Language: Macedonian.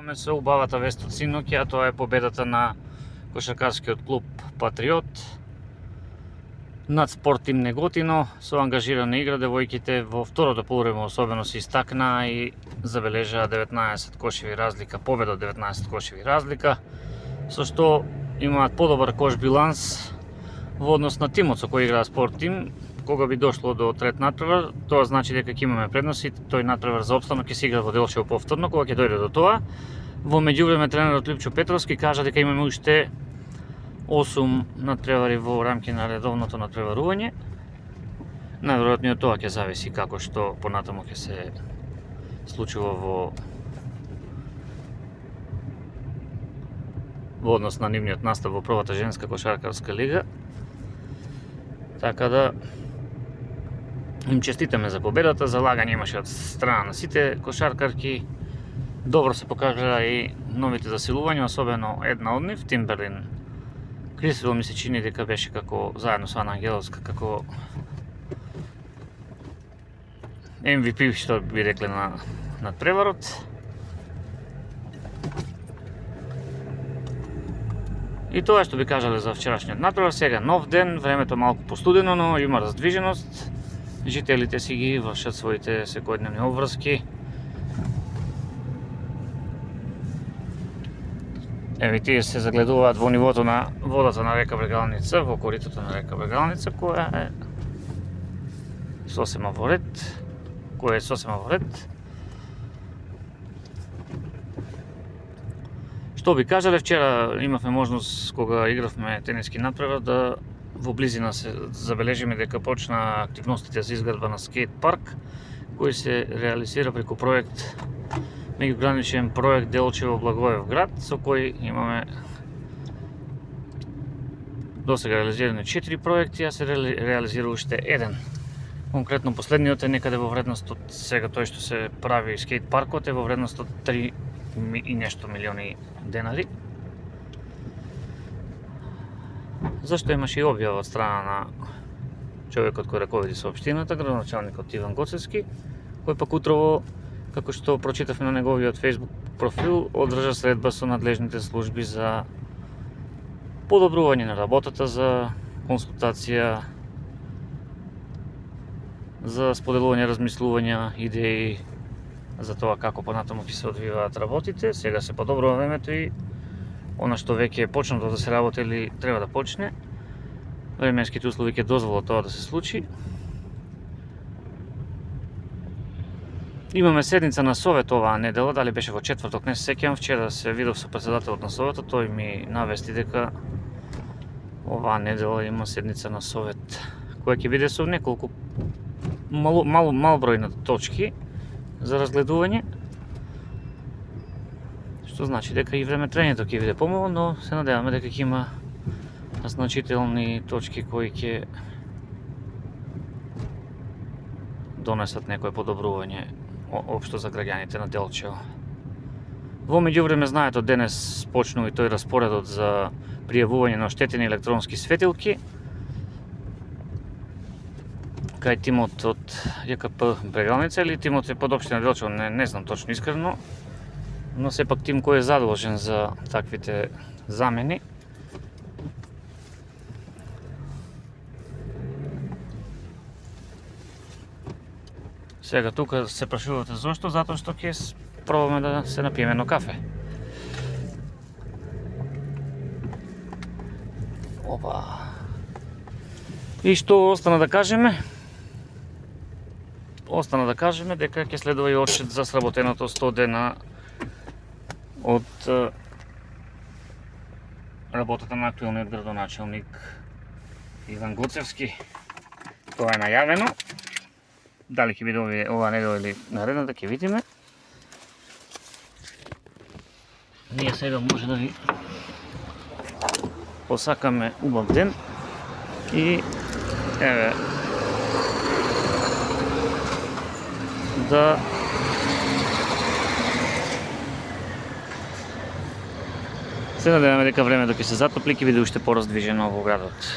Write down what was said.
Почнуваме со убавата вест од синоќ, а тоа е победата на кошаркарскиот клуб Патриот над Спортим Неготино. Со ангажирана игра девојките во второто полувреме особено се истакнаа и забележаа 19 кошеви разлика, победа од 19 кошеви разлика, со што имаат подобар кош биланс во однос на тимот со кој играа Спортим. Кога би дошло до трет натпревар, тоа значи дека ќе имаме предност и тој натпревар за опстанок ќе се игра во Делчево повторно. Кога ќе дојде до тоа, во меѓувреме тренерот Липчо Петровски кажа дека имаме уште 8 натпревари во рамки на редовното натпреварување. Најверојатно од тоа ќе зависи како што понатаму ќе се случува во однос на нивниот настап во првата женска кошаркарска лига. Така да им честитаме за победата, залагање имаше од страна на сите кошаркарки. Добро се покажаа и новите засилувања, особено една од нив, Тимберлин Крисвил, ми се чини дека беше како заедно со Ана Ангеловска како MVP, што би рекле на надпреварот. И тоа што би кажале за вчерашниот натпревар. Сега нов ден, времето малку постудено, но има раздвиженост. Жителите си ги вршат своите секојдневни обврски. Еви тие се загледуваат во нивото на водата на река Брегалница, во коритото на река Брегалница, која е сосема во ред. Што би кажале, вчера имавме можност кога игравме тениски натпревар да во близина се забележиме дека почна активностите за изградба на скейт парк, кој се реализира преку проект, меѓуграничен проект Делчево Благоевград, со кој имаме досега реализирани 4 проекти, а се реализира уште еден. Конкретно последниот е некаде во вредност од сега тој што се прави скейт паркот е во вредност од 3 и нешто милиони денари. Зашто имаше и објава од страна на човекот кој раководи соопштината, градоначалникот Иван Гоцевски, кој пак утрово, како што прочитавме на неговиот Facebook профил, одржа средба со надлежните служби за подобрување на работата, за консултација, за споделување, размислувања, идеи за тоа како понатаму ќе се одвиваат работите. Сега се подобрува времето и она што веќе е почнато да се работи или треба да почне, временските услови ќе дозволат тоа да се случи. Имаме седница на Совет оваа недела, дали беше во четврток, не се сеќавам. Вчера се видов со претседателот на Советот, тој ми навести дека оваа недела има седница на Совет, која ќе биде со неколку малбројни точки за разгледување, што значи дека и времетрењето ќе биде помало, но се надеваме дека ќе има значителни точки кои ќе донесат некое подобрување општо за граѓаните на Делчево. Во меѓувреме, знаете, од денес почнува и тој распоредот за пријавување на оштетени електронски светилки кај тимот од ЈКП Брегалница или тимот е под општина Делчево, не знам точно искрено, но сепак тим кој е задолжен за таквите замени. Сега тука се прашувате зошто, затоа што ќе пробаме да се напиеме едно кафе. Опа. И што остана да кажеме? Остана да кажеме дека ќе следува и отчет за сработеното 100 дена од работата на актуелниот градоначалник Иван Гоцевски. Тоа е најавено. Дали ќе биде оваа недела или наредната, ќе видиме. Ние сега може да ви посакаме убав ден и еве да се надеваме дека времето ќе се затопли и ќе биде уште пораздвижено во градот.